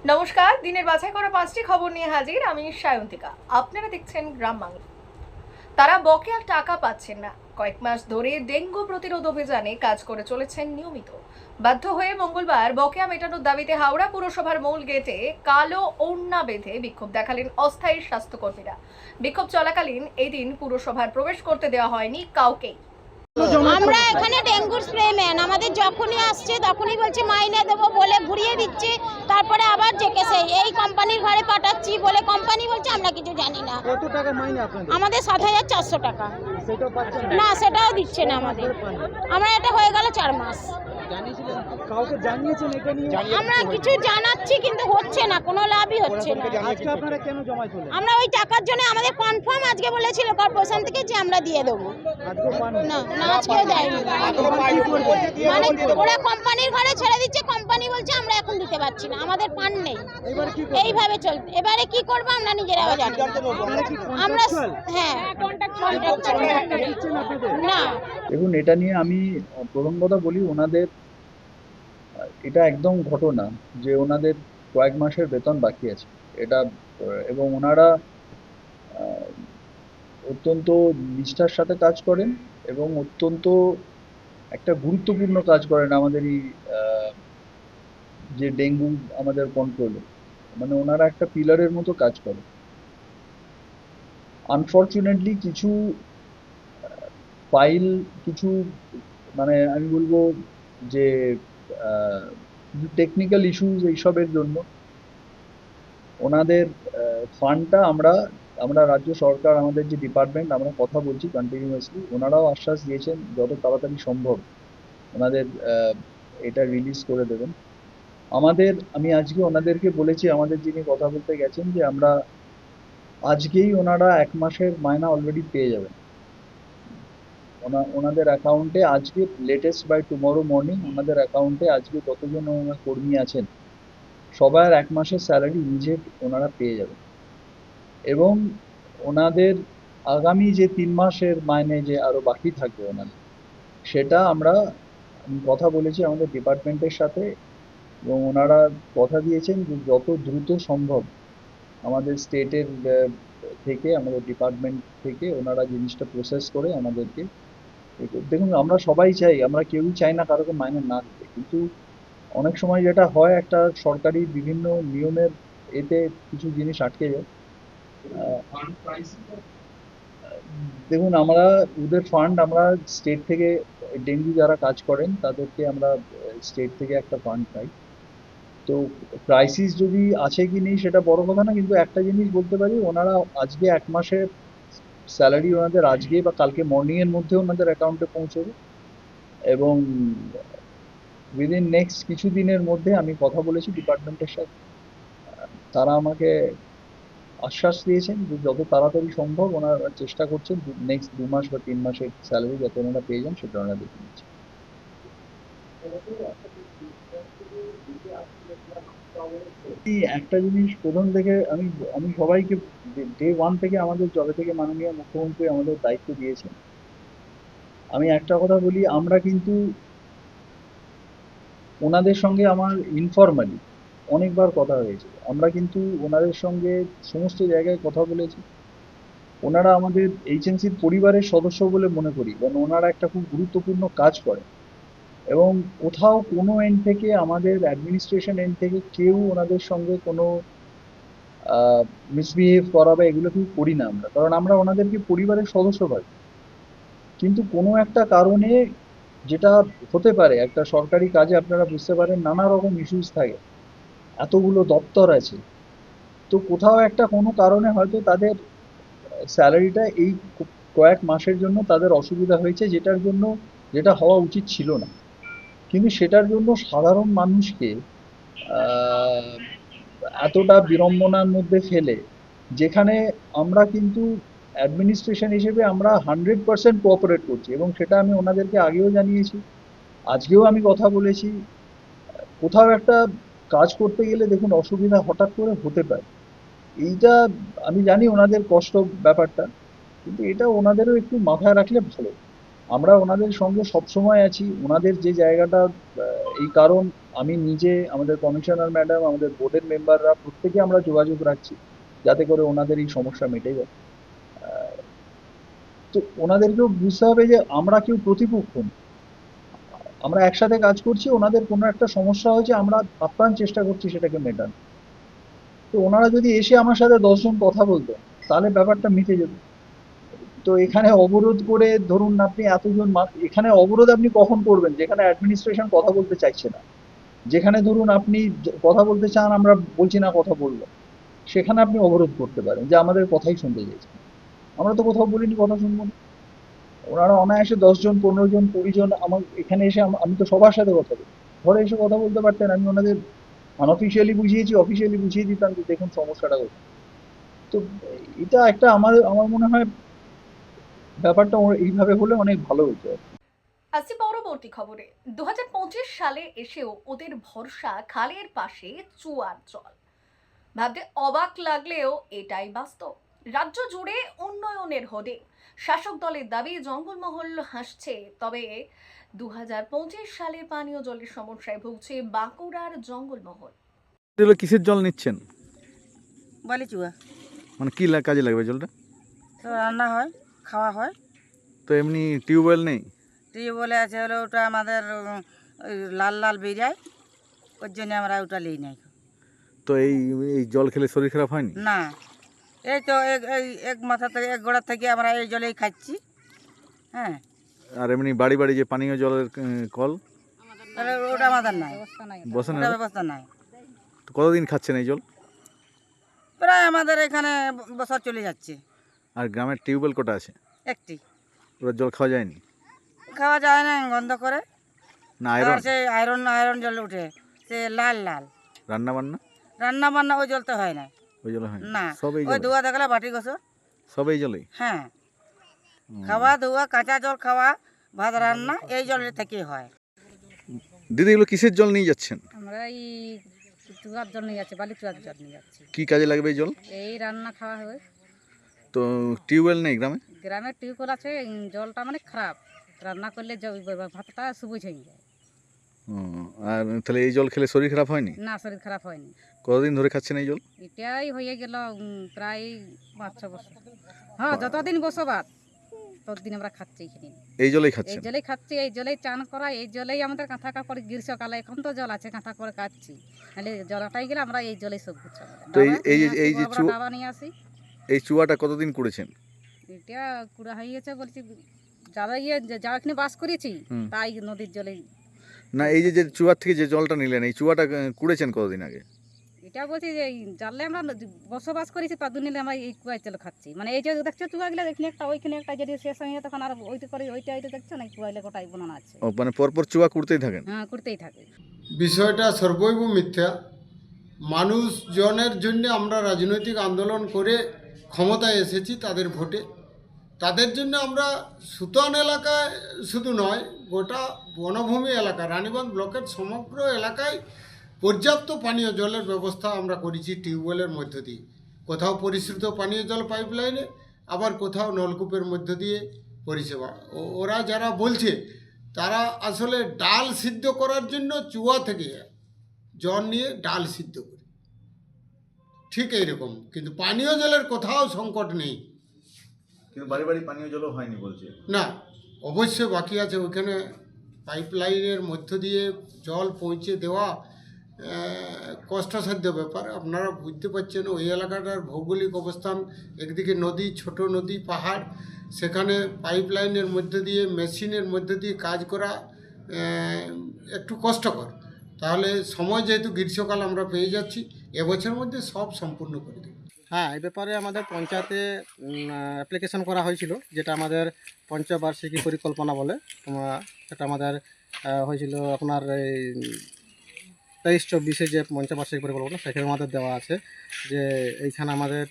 নমস্কার, দিনের বাছাই করা 5টি খবর নিয়ে হাজির আমি সায়ন্তিকা। আপনারা দেখছেন গ্রাম বাংলা। তারা বকেয়া টাকা পাচ্ছেন না। কয়েক মাস ধরে ডেঙ্গু প্রতিরোধ অভিযানে কাজ করে চলেছেন নিয়মিত। বাধ্য হয়ে মঙ্গলবার বকেয়া মেটানোর দাবিতে হাওড়া পুরসভার মূল গেটে কালো ওড়না বেঁধে বিক্ষোভ দেখালেন অস্থায়ী স্বাস্থ্যকর্মীরা। বিক্ষোভ চলাকালীন এদিন পুরসভার প্রবেশ করতে দেওয়া হয়নি কাউকেই। আমরা এখানে ডেঙ্গুর স্প্রেম্যান, আমাদের যখনই আসছে তখনই বলছে মাইনে দেবো বলে ঘুরিয়ে দিচ্ছে, তারপরে আবার জেকে সেই এই কোম্পানির ঘরে পাঠাচ্ছি বলে কোম্পানি বলছে আমরা কিছু জানি না। কত টাকা মাইনে আপনাদের? আমাদের 7,400 টাকা। সেটাও পাচ্ছেন না, সেটাও দিচ্ছে না আমাদের। আমরা এটা হয়ে গেল 4 মাস। কাউকে জানিয়েছেন এটা নিয়ে? আমরা কিছু জানাচ্ছি কিন্তু হচ্ছে না, কোনো লাভই হচ্ছে না। আজকে আপনারা কেন জমায়েত হলেন? আমরা ওই টাকার জন্য আমাদের কনফার্ম আজকে বলেছিল কর্পোরেশন থেকে যে আমরা দিয়ে দেবো। আজকে পান না না, আজকেও দেয়নি। মানে ওরা কোম্পানির ঘরে ছেড়ে দিচ্ছে, কোম্পানি বলছে আমরা এখন দিতে পারছি না, আমাদের পান নেই। এবারে কি এইভাবে চলতে এবারে কি করব আমরা নিজেরাও জানি না। আপনারা কি আমরা contractual? হ্যাঁ দিচ্ছেন আপনাদের? না, দেখুন, এটা নিয়ে আমি প্রথম কথা বলি, ওনাদের এটা একদম ঘটনা যে ওনাদের কয়েক মাসের বেতন বাকি আছে এটা। এবং ওনারা আহ, অত্যন্ত নিষ্ঠার সাথে কাজ করেন এবং অত্যন্ত একটা গুরুত্বপূর্ণ কাজ করেন আমাদের এই যে ডেঙ্গু আমাদের কন্ট্রোলে। মানে ওনারা একটা পিলারের মতো কাজ করে। আনফর্চুনেটলি কিছু ফাইল, কিছু মানে আমি বলবো যে টেকনিক্যাল ইস্যুস এইসবের জন্য ওনাদের ফান্ডটা আমরা আমরা রাজ্য সরকার, আমাদের যে ডিপার্টমেন্ট, আমরা কথা বলছি কন্টিনিউয়াসলি। ওনারাও আশ্বাস দিয়েছেন যত তাড়াতাড়ি সম্ভব ওনাদের এটা রিলিজ করে দেবেন। আমি আজকে ওনাদেরকে বলেছি, আমাদের যিনি কথা বলতে গেছেন, যে আমরা আজকেই ওনারা 1 মাসের মায়না অলরেডি পেয়ে যাবেন। ওনাদের অ্যাকাউন্টে আজকে, লেটেস্ট বাই টুমরো মর্নিং, ওনাদের অ্যাকাউন্টে আজকে কতজন ওনার কর্মী আছেন সবার 1 মাসের স্যালারি ইমিডিয়েট ওনারা পেয়ে যাবেন। এবং ওনাদের আগামী যে 3 মাসের মাইনে যে আরো বাকি থাকবে ওনাদের, সেটা আমি কথা বলেছি আমাদের ডিপার্টমেন্টের সাথে, এবং ওনারা কথা দিয়েছেন যে যত দ্রুত সম্ভব আমাদের স্টেটের থেকে, আমাদের ডিপার্টমেন্ট থেকে ওনারা জিনিসটা প্রসেস করে আমাদেরকে। দেখুন, আমরা সবাই চাই, আমরা কেউই চাই না কারোকে মাইনে না দিতে, কিন্তু অনেক সময় যেটা হয়, একটা সরকারি বিভিন্ন নিয়মের এতে কিছু জিনিস আটকে যায়। দেখুন, আমরা ওদের ফান্ড, আমরা স্টেট থেকে, ডেঙ্গু যারা কাজ করেন তাদেরকে আমরা স্টেট থেকে একটা ফান্ড পাই। তো ক্রাইসিস যদি আছে কি নেই সেটা বড় কথা না, কিন্তু একটা জিনিস বলতে পারি, ওনারা আজকে 1 মাসের স্যালারি ওনাদের আজকে বা কালকে মর্নিং এর মধ্যে ওনাদের অ্যাকাউন্টে পৌঁছবে। এবং উইদিন নেক্সট কিছু দিনের মধ্যে, আমি কথা বলেছি ডিপার্টমেন্টের সাথে, তারা আমাকে আশ্বাস দিয়েছেন যে যত তাড়াতাড়ি সম্ভব ওনারা চেষ্টা করছেন নেক্সট 2 মাস বা 3 মাসের স্যালারি যাতে ওনারা পেয়ে যান, সেটা ওনারা দেখে নিচ্ছেন। একটা জিনিস প্রথম থেকে আমি আমি সবাইকে, ডে ওয়ান থেকে, আমাদের জবে থেকে মাননীয় মুখ্যমন্ত্রী আমাদের দায়িত্ব দিয়েছেন, আমি একটা কথা বলি, আমরা কিন্তু ওনাদের সঙ্গে আমার ইনফরমালি অনেকবার কথা হয়েছে। আমরা কিন্তু ওনাদের সঙ্গে সমস্ত জায়গায় কথা বলেছি। ওনারা আমাদের এইচএনসির পরিবারের সদস্য বলে মনে করি, কারণ ওনারা একটা খুব গুরুত্বপূর্ণ কাজ করেন। এবং কোথাও কোনো এন্ড থেকে, আমাদের অ্যাডমিনিস্ট্রেশন এন্ড থেকে কেউ ওনাদের সঙ্গে কোনো মিসবিহেভ করা বা এগুলো কেউ করি না আমরা, কারণ আমরা ওনাদেরকে পরিবারের সদস্য ভাবি। কিন্তু কোনো একটা কারণে, যেটা হতে পারে একটা সরকারি কাজে, আপনারা বুঝতে পারেন নানা রকম ইস্যুস থাকে, এতগুলো দপ্তর আছে, তো কোথাও একটা কোনো কারণে হয়তো তাদের স্যালারিটা এই কয়েক মাসের জন্য তাদের অসুবিধা হয়েছে, যেটা হওয়া উচিত ছিল না। কিন্তু সেটার জন্য সাধারণ মানুষকে আহ, এতটা বিড়ম্বনার মধ্যে ফেলে, যেখানে আমরা কিন্তু অ্যাডমিনিস্ট্রেশন হিসেবে আমরা 100% কোঅপারেট করছি, এবং সেটা আমি ওনাদেরকে আগেও জানিয়েছি, আজকেও আমি কথা বলেছি। কোথাও একটা কাজ করতে গেলে দেখুন, অসুবিধা হঠাৎ করে হতে পারে, এইটা আমি জানি ওনাদের কষ্ট ব্যাপারটা, কিন্তু এটা ওনাদেরও একটু মাথায় রাখলে ভালো। আমরা ওনাদের সঙ্গে সবসময় আছি। ওনাদের যে জায়গাটা এই কারণ আমি নিজে, আমাদের কমিশনার ম্যাডাম, আমাদের বোর্ডের মেম্বাররা প্রত্যেকে আমরা যোগাযোগ রাখছি যাতে করে ওনাদের এই সমস্যা মিটে যায়। তো ওনাদেরকেও বুঝতে হবে যে আমরা কেউ প্রতিপক্ষ নই। আমরা একসাথে কাজ করছি, ওনাদের কোনো একটা সমস্যা হয়েছে, আমরা আপ্রাণ চেষ্টা করছি সেটাকে মেটানো। তো ওনারা যদি এসে আমার সাথে 10 জন কথা বলতেন তাহলে ব্যাপারটা মিটে যেত। তো এখানে অবরোধ করে ধরুন আপনি এতজন এখানে অবরোধ আপনি কখন করবেন? যেখানে অ্যাডমিনিস্ট্রেশন কথা বলতে চাইছে না, যেখানে ধরুন আপনি কথা বলতে চান, আমরা বলছি না কথা বলবো, সেখানে আপনি অবরোধ করতে পারেন যে আমাদের কথাই শুনতে চাইছেন। আমরা তো কোথাও বলিনি কথা শুনবো না। ওনারা অনায়াসে 10 জন, 15 জন, 20 জন আমার এখানে এসে আমি তো সবার সাথে কথা বলি, ঘরে এসে কথা বলতে পারতেন। আমি ওনাদের আনঅফিসিয়ালি বুঝিয়েছি, অফিসিয়ালি বুঝিয়ে দিতাম যে দেখুন সমস্যাটা কোথায়। তো এটা একটা আমার আমার মনে হয় ব্যাপারটা এইভাবে হলে অনেক ভালো হতো। আসছি পরবর্তী খবরে। 2025 সালে এসেও ওদের ভরসা খালের পাশে চুয়ার জল। ভাবতে অবাক লাগলেও এটাই বাস্তব। রাজ্য জুড়ে উন্নয়নের হোর্ডিং, শাসক দলের দাবি জঙ্গলমহল হাসছে। তবে 2025 সালে পানীয় জলের সমস্যায় ভুগছে বাঁকুড়ার জঙ্গলমহল। এগুলো কিসের জল নিচ্ছেন? বালি চুয়া। মানে কি কাজে লাগবে জলটা? তো রান্না হয়, খাওয়া হয়। তো এমনি টিউবওয়েল নেই? টিউবওয়েলে আছে হলো ওটা আমাদের ওই লাল লাল বেরিয়ায়, ওর জন্য আমরা ওটা নিই নাই। তো এই এই জল খেলে শরীর খারাপ হয়নি? না, এই তো এক মাথা থেকে এক গোড়া থেকে আমরা এই জলেই খাচ্ছি। হ্যাঁ, আর এমনি বাড়ি বাড়ি যে পানীয় জলের কল, তাহলে ওটা আমাদের নাই, বসে না? ওটা ব্যবস্থা নাই। তো কতদিন খাচ্ছেন এই জল? প্রায় আমাদের এখানে বছর চলে যাচ্ছে। আর গ্রামের টিউবওয়েল কটা আছে? একটি ওরা জল খাওয়া যায়নি? খাওয়া যায় না, গন্ধ করে। না আর আয়রন? সে আয়রন জল উঠে, সে লাল লাল। রান্না বান্না রান্না বান্না ওই জল তো হয় না। ওই জলে হয় না, সব এই ওই জলে? ধোয়া দেখলে বাটি গোসল। সব এই জলেই? হ্যাঁ, খাওয়া ধোয়া, কাঁচা জল খাওয়া, ভাত রান্না এই জলের থেকে হয়। দিদি এগুলো কিসের জল নিয়ে যাচ্ছেন? আমরা এই চুয়ার জল নিয়ে যাচ্ছি, বালি চুয়ার জল নিয়ে যাচ্ছি। কি কাজে লাগবে এই জল? এই রান্না খাওয়া হয়। তো টিউবওয়েল নেই গ্রামে? গ্রামের টিউবওয়েল আছে, জলটা মানে খারাপ, রান্না করলে ভাতটা সবুজ হয়ে যায়। ও, আর তাহলে এই জল খেলে শরীর খারাপ হয়নি? না, শরীর খারাপ হয়নি। কতদিন ধরে খাচ্ছেন এই জল? এটাই হয়ে গেল প্রায় 5-6 বছর। হ্যাঁ, যতদিন বসবাস ততদিন আমরা খাচ্ছি এখানে। এই জলেই এই খাচ্ছেন? জলেই খাচ্ছি, এই জলেই চান করা, এই জলেই আমাদের কাঁথা কাপড় গ্রীষ্মকালে এখন তো জল আছে, কাঁথা করে কাচ্ছি। তাহলে জলটাই গেলে আমরা এই জলেই সব কিছু। তো এই যে ডাবা নিয়ে আসি। এই চুয়াটা কতদিন করেছেন? এটা কুড়া হয়ে গেছে বলছি, যারা যা এখানে বাস করেছি হুম। তাই নদীর জলে। না, এই যে চুয়ার থেকে যে জলটা নিলেন, এই চুয়াটা কুড়েছেন কতদিন আগে? এটা বলছি যে এই জানলে আমরা বসবাস করেছি তার জন্য আমরা এই কুয়ায় জল খাচ্ছি। মানে এই যে দেখছো চুয়াগুলো, এখানে একটা ওইখানে একটা, যদি শেষ হয়ে যায় তখন আর ওইটা করে ওইটা দেখছো না, কুয়াইলে গোটাই বনানো আছে। ও, মানে পরপর চুয়া কুড়তেই থাকেন? হ্যাঁ, করতেই থাকে। বিষয়টা সর্বৈব মিথ্যা। মানুষজনের জন্য আমরা রাজনৈতিক আন্দোলন করে ক্ষমতায় এসেছি তাদের ভোটে। তাদের জন্য আমরা সুতান এলাকায় শুধু নয়, গোটা বনভূমি এলাকা, রানীগঞ্জ ব্লকের সমগ্র এলাকায় পর্যাপ্ত পানীয় জলের ব্যবস্থা আমরা করেছি টিউবওয়েলের মধ্য দিয়ে। কোথাও পরিশ্রুত পানীয় জল পাইপলাইনে, আবার কোথাও নলকূপের মধ্য দিয়ে পরিষেবা। ওরা যারা বলছে তারা আসলে ডাল সিদ্ধ করার জন্য চুয়া থেকে জল নিয়ে ডাল সিদ্ধ করে, ঠিক এইরকম। কিন্তু পানীয় জলের কোথাও সংকট নেই। কিন্তু বাড়ি বাড়ি পানীয় জলও হয়নি বলছে? না, অবশ্যই বাকি আছে। ওইখানে পাইপলাইনের মধ্য দিয়ে জল পৌঁছে দেওয়া কষ্টসাধ্য ব্যাপার। আপনারা বুঝতে পারছেন ওই এলাকাটার ভৌগোলিক অবস্থান, একদিকে নদী, ছোট নদী, পাহাড়, সেখানে পাইপলাইনের মধ্য দিয়ে, মেশিনের মধ্য দিয়ে কাজ করা একটু কষ্টকর। তাহলে সময় যেহেতু গ্রীষ্মকাল আমরা পেয়ে যাচ্ছি, এবছরের মধ্যে সব সম্পূর্ণ করে দেব। হ্যাঁ, এই ব্যাপারে আমাদের পঞ্চায়েতে অ্যাপ্লিকেশন করা হয়েছিল, যেটা আমাদের পঞ্চবার্ষিকী পরিকল্পনা বলে। সেটা আমাদের হয়েছিল আপনার এই 23-24 যে পঞ্চবার্ষিকী পরিকল্পনা, সেখানে আমাদের দেওয়া আছে যে এইখানে আমাদের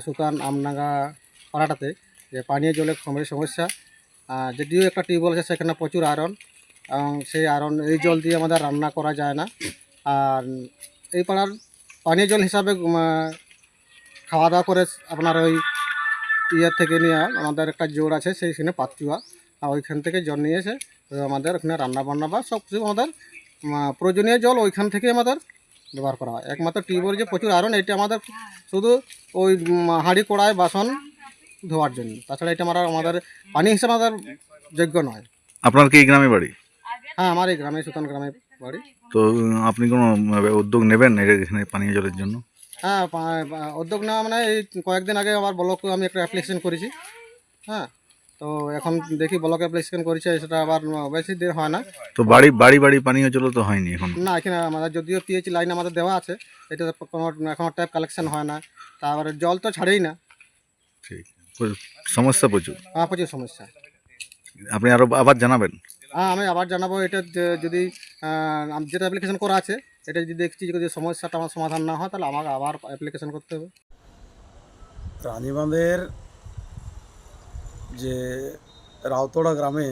সুতান আমনাগা পাড়াটাতে যে পানীয় জলের সমস্যা। যদিও একটা টিউবওয়েল আছে, সেখানে প্রচুর আয়রন, এবং সেই আয়রন এই জল দিয়ে আমাদের রান্না করা যায় না। আর এই পাড়ার পানীয় জল হিসাবে খাওয়া দাওয়া করে আপনার ওই ইয়ের থেকে নিয়ে আমাদের একটা জোর আছে, সেইখানে পাতচুয়া। আর ওইখান থেকে জল নিয়ে এসে আমাদের ওখানে রান্না বান্না বা সব কিছু আমাদের প্রয়োজনীয় জল ওইখান থেকে আমাদের ব্যবহার করা হয়। একমাত্র টিউবওয়েল যে প্রচুর আয়রন, এটা আমাদের শুধু ওই হাঁড়ি কড়াই বাসন ধোয়ার জন্য, তাছাড়া এটা আমাদের পানি হিসেবে আমাদের যোগ্য নয়। আপনার কি এই গ্রামে বাড়ি? হ্যাঁ, আমার এই গ্রামে সুতান গ্রামে বাড়ি। তো আপনি কোনো উদ্যোগ নেবেন এখানে পানীয় জলের জন্য? হ্যাঁ, উদ্যোগ নেওয়া মানে এই কয়েকদিন আগে আমার ব্লকে আমি একটা অ্যাপ্লিকেশন করেছি। হ্যাঁ, তো এখন দেখি ব্লকে অ্যাপ্লিকেশন করেছে, সেটা আবার বেশি দিন হয় না। তো বাড়ি বাড়ি বাড়ি পানীয় জল তো হয়নি এখন? না, এখানে আমাদের যদিও পিএইচ লাইন আমাদের দেওয়া আছে, এটা কোনো এখনও ট্যাপ কালেকশন হয় না, তারপরে জল তো ছাড়েই না। ঠিক, সমস্যা প্রচুর। হ্যাঁ, প্রচুর সমস্যা। আপনি আরও আবার জানাবেন? হ্যাঁ, আমি আবার জানাবো। এটা যদি যেটা অ্যাপ্লিকেশন করা আছে, এটা যদি দেখছি যদি সমস্যাটা আমার সমাধান না হয়, তাহলে আমাকে আবার অ্যাপ্লিকেশন করতে হবে। রানীবাঁধের যে রাউতড়া গ্রামে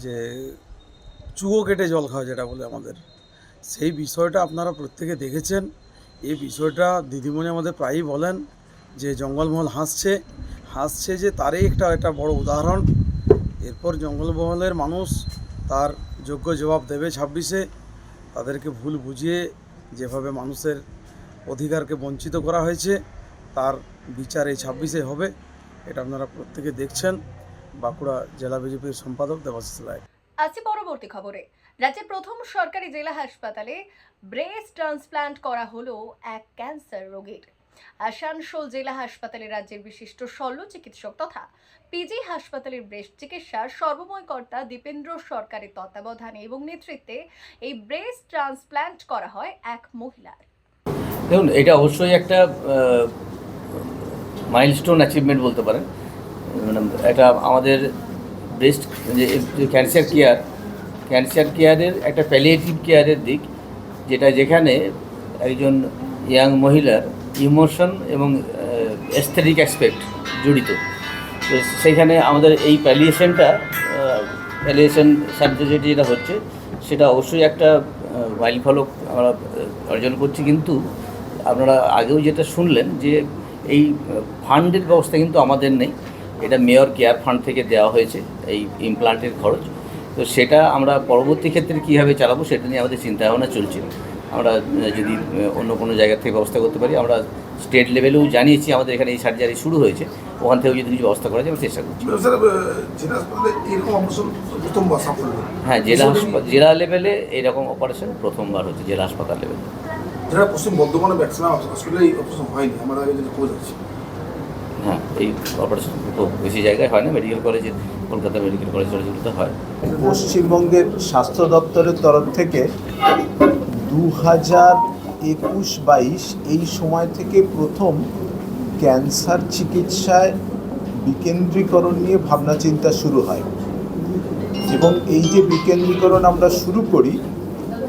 যে চুয়ো কেটে জল খাওয়া যেটা বলে আমাদের, সেই বিষয়টা আপনারা প্রত্যেকে দেখেছেন। এই বিষয়টা দিদিমণি আমাদের প্রায়ই বলেন যে জঙ্গলমহল হাসছে যে তারই একটা বড় উদাহরণ। এরপর জঙ্গলমহলের মানুষ তার যোগ্য জবাব দেবে 26-এ। তাদেরকে ভুল বুঝিয়ে যেভাবে মানুষের অধিকারকে বঞ্চিত করা হয়েছে, তার বিচার এই 26-এ হবে। এটা আপনারা প্রত্যেকে দেখছেন। বাঁকুড়া জেলা বিজেপির সম্পাদক দেবাশিস রায়। আসছে পরবর্তী খবরে। রাজ্যের প্রথম সরকারি জেলা হাসপাতালে ব্রেস্ট ট্রান্সপ্লান্ট করা হলো এক ক্যান্সার রোগীর। আসানসোল জেলা হাসপাতালে রাজ্যের বিশিষ্ট শল্য চিকিৎসক তথা পিজি হাসপাতালের ব্রেস্ট চিকিৎসার সর্বময় কর্তা দীপেন্দ্র সরকারের তত্ত্বাবধানে এবং নেতৃত্বে এই ব্রেস্ট ট্রান্সপ্লান্ট করা হয় এক মহিলার। দেখুন, এটা অবশ্যই একটা মাইলস্টোন অ্যাচিভমেন্ট বলতে পারেন। মানে এটা আমাদের ব্রেস্ট যে ক্যান্সার কেয়ারের একটা প্যালিয়েটিভ কেয়ারের দিক, যেখানে একজন ইয়াং মহিলার ইমোশন এবং এস্থেটিক অ্যাসপেক্ট জড়িত। তো সেইখানে আমাদের এই প্যালিয়েশন সার্জারি যেটা হচ্ছে, সেটা অবশ্যই একটা মাইলফলক আমরা অর্জন করছি। কিন্তু আপনারা আগেও যেটা শুনলেন যে এই ফান্ডের ব্যবস্থা কিন্তু আমাদের নেই, এটা মেয়র কেয়ার ফান্ড থেকে দেওয়া হয়েছে এই ইমপ্লান্টের খরচ। তো সেটা আমরা পরবর্তী ক্ষেত্রে কীভাবে চালাবো সেটা নিয়ে আমাদের চিন্তাভাবনা চলছে। আমরা যদি অন্য কোনো জায়গা থেকে ব্যবস্থা করতে পারি, আমরা স্টেট লেভেলেও জানিয়েছি আমাদের এখানে এই সার্জারি শুরু হয়েছে, ওখান থেকেও যদি কিছু ব্যবস্থা করা যায় আমরা চেষ্টা করছি। হ্যাঁ, জেলা লেভেলে এইরকম অপারেশন প্রথমবার হচ্ছে, জেলা হাসপাতাল লেভেলে। যারা পশ্চিম বর্ধমানে ম্যাক্সিমাম হসপিটালে এই অপারেশন হয়নি, আমরা আগে যেটা খোঁজ আছে। হ্যাঁ, এই অপারেশন খুব বেশি জায়গায় হয় না, মেডিকেল কলেজে, কলকাতা মেডিকেল কলেজ যেগুলোতে হয়। পশ্চিমবঙ্গের স্বাস্থ্য দপ্তরের তরফ থেকে 2021-22 এই সময় থেকে প্রথম ক্যান্সার চিকিৎসায় বিকেন্দ্রীকরণ নিয়ে ভাবনা চিন্তা শুরু হয় এবং এই যে বিকেন্দ্রীকরণ আমরা শুরু করি,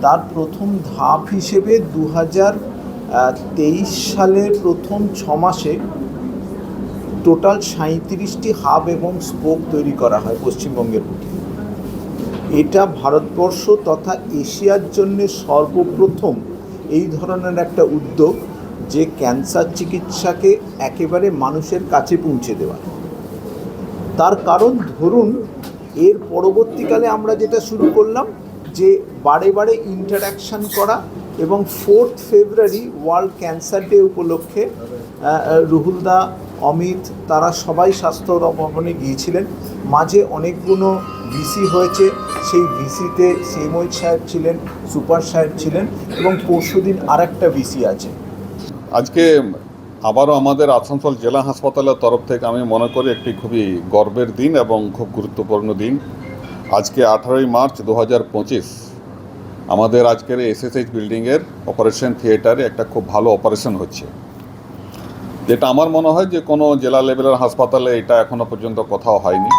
তার প্রথম ধাপ হিসেবে 2023 সালের প্রথম 6 মাসে টোটাল 37টি হাব এবং স্পোক তৈরি করা হয় পশ্চিমবঙ্গের বুকে। এটা ভারতবর্ষ তথা এশিয়ার জন্য সর্বপ্রথম এই ধরনের একটা উদ্যোগ, যে ক্যান্সার চিকিৎসাকে একেবারে মানুষের কাছে পৌঁছে দেওয়া। তার কারণ ধরুন, এর পরবর্তীকালে আমরা যেটা শুরু করলাম যে বারে বারে ইন্টারঅ্যাকশান করা, এবং 4 ফেব্রুয়ারি ওয়ার্ল্ড ক্যান্সার ডে উপলক্ষে রুহুলদা, অমিত, তারা সবাই স্বাস্থ্য ভবনে গিয়েছিলেন। মাঝে অনেকগুলো ভিসি হয়েছে, সেই ভিসিতে সেমোয়েদ সাহেব ছিলেন, সুপার সাহেব ছিলেন, এবং পরশুদিন আরেকটা ভিসি আছে। আজকে আবারও আমাদের আসানসোল জেলা হাসপাতালের তরফ থেকে আমি মনে করি একটি খুবই গর্বের দিন এবং খুব গুরুত্বপূর্ণ দিন। আজকে 18ই মার্চ 2025 আমাদের আজকের এসএসএইচ বিল্ডিংয়ের অপারেশন থিয়েটারে একটা খুব ভালো অপারেশন হচ্ছে, যেটা আমার মনে হয় যে কোনো জেলা লেভেলের হাসপাতালে এটা এখনও পর্যন্ত কোথাও হয়নি।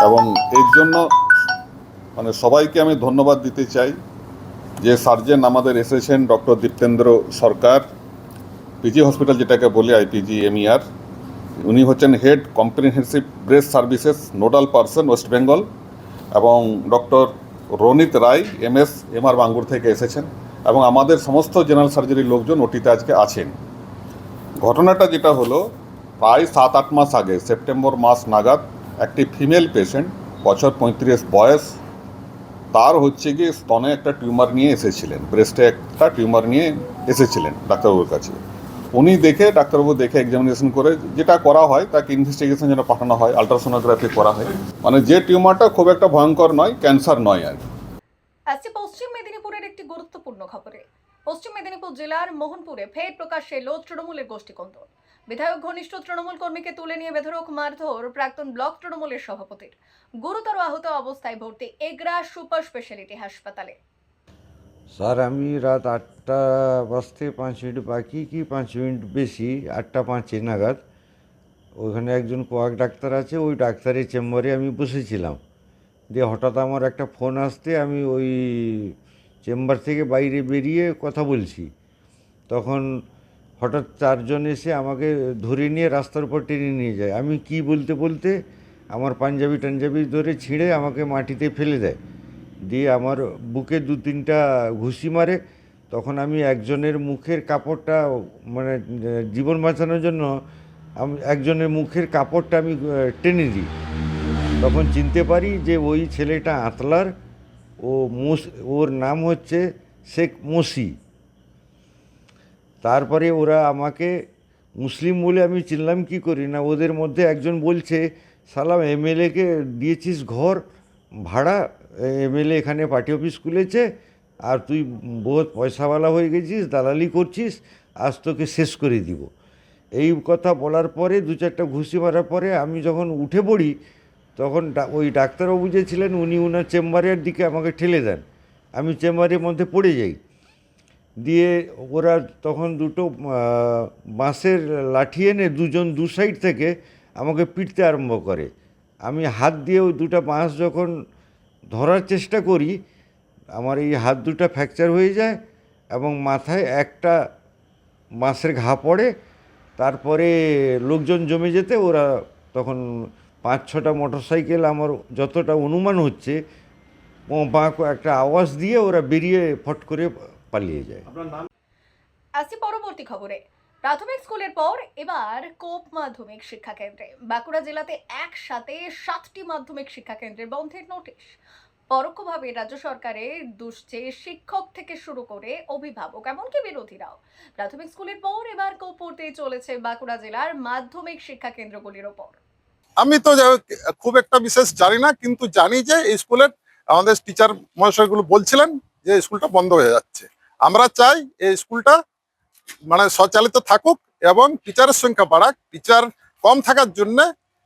এবং এর জন্য মানে সবাইকে আমি ধন্যবাদ দিতে চাই যে সার্জেন আমাদের এসেছেন ডক্টর দীপেন্দ্র সরকার, পিজি হসপিটাল যেটাকে বলি আইপিজি এমইআর। উনি হচ্ছেন head comprehensive breast services nodal person West Bengal, এবং ডক্টর রনিত রায় এমএস এমআর বাঙ্গুর থেকে এসেছেন, এবং আমাদের সমস্ত জেনারেল সার্জারির লোকজন ওটিতে আজকে আছেন। ঘটনাটা যেটা হলো, প্রায় 7-8 মাস আগে সেপ্টেম্বর মাস নাগাদ একটি ফিমেল পেশেন্ট বছর 35 বয়স। তার হচ্ছে গিয়ে স্তনে একটা টিউমার নিয়ে এসেছিলেন, ব্রেস্টে একটা টিউমার নিয়ে এসেছিলেন ডাক্তারবাবুর কাছে। উনি দেখে, ডাক্তারবাবু দেখে এক্সামিনেশন করে যেটা করা হয় তাকে ইনভেস্টিগেশন যেন পাঠানো হয়, আলট্রাসোনোগ্রাফি করা হয়। মানে যে টিউমারটা খুব একটা ভয়ঙ্কর নয়, ক্যান্সার নয় আর কি। আসছে পশ্চিম মেদিনীপুরের একটি গুরুত্বপূর্ণ খবরে। পশ্চিম মেদিনীপুর জেলার মোহনপুরে ফের প্রকাশ্যে এলো তৃণমূলের গোষ্ঠীকন্দল। বিধায়ক ঘনিষ্ঠ তৃণমূল কর্মীকে তুলে নিয়ে বেধড়ক মারধর প্রাক্তন ব্লক তৃণমূলের সভাপতির। গুরুতর আহত অবস্থায় ভর্তি এগরা সুপার স্পেশালিটি হাসপাতালে। স্যার, আমি রাত 8টা বাজতে 5 মিনিট বাকি কি 5 মিনিট বেশি, 8টা 5 নাগাদ ওখানে একজন কোয়াক ডাক্তার আছে, ওই ডাক্তারের চেম্বারে আমি বসেছিলাম। দিয়ে হঠাৎ আমার একটা ফোন আসতে আমি ওই চেম্বার থেকে বাইরে বেরিয়ে কথা বলছি। তখন হঠাৎ 4 জন এসে আমাকে ধরে নিয়ে রাস্তার উপর টেনে নিয়ে যায়। আমি কি বলতে বলতে আমার পাঞ্জাবি ধরে ছিঁড়ে আমাকে মাটিতে ফেলে দেয়। দিয়ে আমার বুকে 2-3টা ঘুষি মারে। তখন আমি একজনের মুখের কাপড়টা, মানে জীবন বাঁচানোর জন্য আমি একজনের মুখের কাপড়টা আমি টেনে দিই। তখন চিনতে পারি যে ওই ছেলেটা আতলার, ওর নাম হচ্ছে শেখ মসি। তারপরে ওরা আমাকে মুসলিম বলে আমি চিনলাম কি করি না, ওদের মধ্যে একজন বলছে, সালাম এমএলএকে দিয়েছিস ঘর ভাড়া, এমএলএ এখানে পার্টি অফিস খুলেছে আর তুই বহুত পয়সাওয়ালা হয়ে গেছিস, দালালি করছিস, আজ তোকে শেষ করে দিব। এই কথা বলার পরে 2-4টা ঘুষি মারার পরে আমি যখন উঠে পড়ি, তখন ওই ডাক্তারবাবু যে ছিলেন উনি ওনার চেম্বারের দিকে আমাকে ঠেলে দেন। আমি চেম্বারের মধ্যে পড়ে যাই। দিয়ে ওরা তখন 2টো বাঁশের লাঠি এনে 2জন 2 সাইড থেকে আমাকে পিটতে আরম্ভ করে। আমি হাত দিয়ে ওই 2টা বাঁশ যখন ধরার চেষ্টা করি, আমার এই হাত 2টা ফ্র্যাকচার হয়ে যায় এবং মাথায় একটা বাঁশের ঘা পড়ে। তারপরে লোকজন জমে যেতে ওরা তখন 5-6টা মোটরসাইকেল, আমার যতটা অনুমান হচ্ছে, বাঁক একটা আওয়াজ দিয়ে ওরা বেরিয়ে ফট করে পালিয়ে যায়। আসছি পরবর্তী খবরে। প্রাথমিক স্কুলের পর এবার কোপ মাধ্যমিক শিক্ষা কেন্দ্রে। বাঁকুড়া জেলাতে একসাথে 7টি মাধ্যমিক শিক্ষা কেন্দ্রের বন্ধের নোটিশ। পরোক্ষভাবে রাজ্য সরকারের দুষছে শিক্ষক থেকে শুরু করে অভিভাবক, এমনকি বিরোধীরাও। প্রাথমিক স্কুলের পর এবার কোপ পড়তেই চলেছে বাঁকুড়া জেলার মাধ্যমিক শিক্ষা কেন্দ্রগুলির ওপর। আমি তো খুব একটা বিশেষ জানি না, কিন্তু জানি যে এই স্কুলের আমাদের টিচার মহাশয়গুলো বলছিলেন যে স্কুলটা বন্ধ হয়ে যাচ্ছে। আমরা চাই এই স্কুলটা মানে সঞ্চালিত থাকুক এবং টিচারের সংখ্যা বাড়াক। টিচার কম থাকার জন্য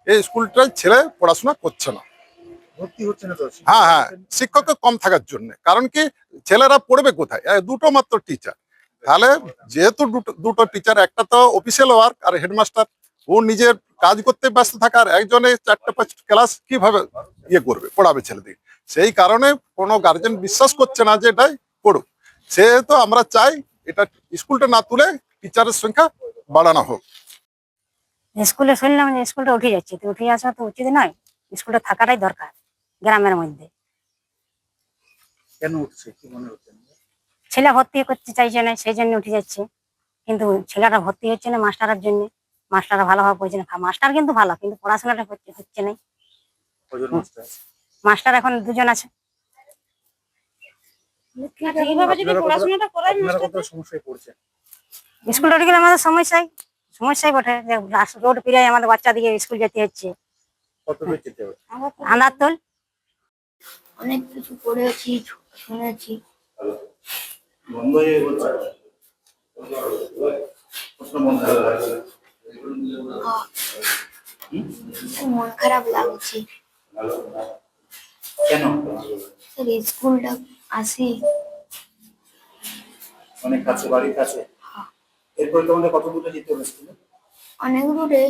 এই স্কুলটায় ছেলে পড়াশোনা করছে না। ভর্তি হচ্ছে না তো? হ্যাঁ, শিক্ষকের কম থাকার জন্য। কারণ কি, ছেলেরা পড়বে কোথায়? 2টো মাত্র টিচার। তাহলে যেহেতু দুটো টিচার, একটা তো অফিসিয়াল ওয়ার্ক আর হেডমাস্টার, ও নিজের কাজ করতে ব্যস্ত থাকার, একজনে 4-5 ক্লাস কিভাবে করবে, পড়াবে ছেলেদের? সেই কারণে কোনো গার্জেন বিশ্বাস করছে না যে এটাই পড়ুক। সেহেতু আমরা চাই এটা স্কুলটা না তুলে টিচারের সংখ্যা বাড়ানো হোক। স্কুলে শুনলাম যে স্কুলটা উঠে যাচ্ছে, তো উঠে আসা তো উচিত নয়। স্কুলটা থাকাটাই দরকার গ্রামের মধ্যে। কেন উঠছে, কি মনে হচ্ছে? ছেলে ভর্তি করতে চাইছে না, সেই জন্য উঠে যাচ্ছে। কিন্তু ছেলেটা ভর্তি হচ্ছে না মাস্টারের জন্য। মাস্টাররা ভালোভাবে পড়ছে না। মাস্টার কিন্তু ভালো, কিন্তু পড়াশোনাটা হচ্ছে না। মাস্টার এখন 2জন আছে। এইভাবে যদি পড়াশোনাটা করায়, স্কুলটা উঠে গেলে আমাদের সমস্যাই বটে। যে রোড পেরিয়ে আমাদের বাচ্চাদিকে স্কুল যেতে হচ্ছে। আন্দারতল অনেক কিছু পড়েছি, শুনেছি। মন খারাপ লাগছে। কেন? স্কুলটা আসি অনেক কাছে, বাড়ির কাছে। এরপরে তোমাদের কত দূরে যেতে হবে স্কুলে? অনেক দূরে,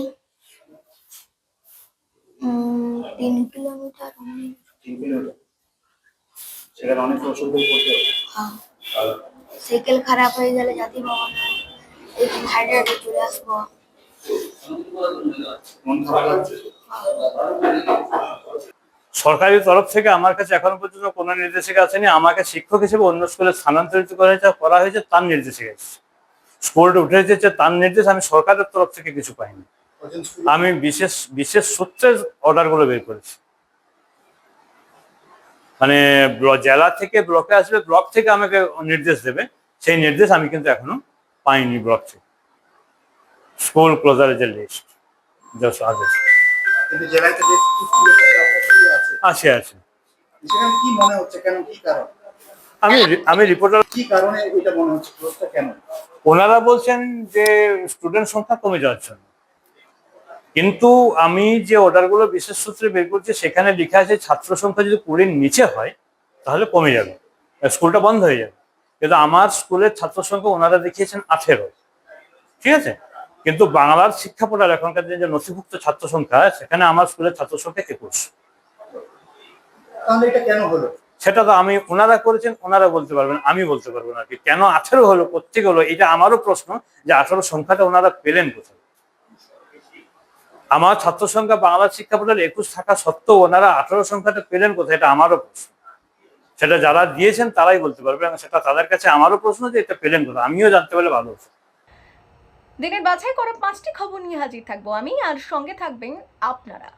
3 কিলোমিটার। 3 কিলোমিটার? সেখানে অনেক অসুবিধায় পড়তে হবে। সাইকেল খারাপ হয়ে গেলে যাতে বাবা এই হাইডে চলে আসবো। মন খারাপ লাগছে? সরকারি তরফ থেকে আমার কাছে এখনো পর্যন্ত কোনো নির্দেশিকা আসেনি। আমাকে শিক্ষক হিসেবে অন্য স্কুলে স্থানান্তরিত করা হয়েছে, তার নির্দেশিকা এসেছে। স্কুলটা উঠে যেতে তার নির্দেশ, আমি সরকারের তরফ থেকে কিছু পাইনি। আমি বিশেষ সূত্রে অর্ডারগুলো বের করেছি। মানে জেলা থেকে ব্লকে আসবে, ব্লক থেকে আমাকে নির্দেশ দেবে, সেই নির্দেশ আমি কিন্তু এখনো পাইনি ব্লক থেকে। স্কুল ক্লোজারের যে লিস্ট আদেশ কিন্তু জেলায় তো বেশ কিছু স্কুলের সঙ্গে আপনার সুযোগ আছে। আছে। সেখানে কি মনে হচ্ছে, কেন, কি কারণ, আমি রিপোর্টার, কি কারণে এটা মনে হচ্ছে, ক্লোজটা কেন? ওনারা বলছেন যে স্টুডেন্ট সংখ্যা কমে যাচ্ছে, কিন্তু আমি যে অর্ডারগুলো বিশেষ সূত্রে বের করছি সেখানে লেখা আছে ছাত্র সংখ্যা যদি 20-র নিচে হয় তাহলে কমে যাবে, স্কুলটা বন্ধ হয়ে যাবে। কিন্তু আমার স্কুলের ছাত্র সংখ্যা ওনারা দেখিয়েছেন 18, ঠিক আছে, কিন্তু বাংলার শিক্ষা পোর্টাল এখনকার দিনে যে নথিভুক্ত ছাত্র সংখ্যা, সেখানে আমার স্কুলের ছাত্র সংখ্যা 21। তাহলে এটা কেন হলো? সেটা তো ওনারা করেছেন, ওনারা বলতে পারবেন, আমি বলতে পারবো না। কি কেন 18 হলো, কোথেকে হলো, এটা আমারও প্রশ্ন যে 18 সংখ্যাটা ওনারা পেলেন কোথায়? আমার ছাত্র সংখ্যা বাংলার শিক্ষা পোর্টাল 21 থাকা সত্ত্বেও ওনারা 18 সংখ্যাটা পেলেন কোথায়, এটা আমারও প্রশ্ন। সেটা যারা দিয়েছেন তারাই বলতে পারবে, সেটা তাদের কাছে আমারও প্রশ্ন যে এটা পেলেন কোথায়, আমিও জানতে পারলে ভালো হতো। দিনের বাছাই করা 5টি খবর নিয়ে হাজির থাকবো আমি, আর সঙ্গে থাকবেন আপনারা।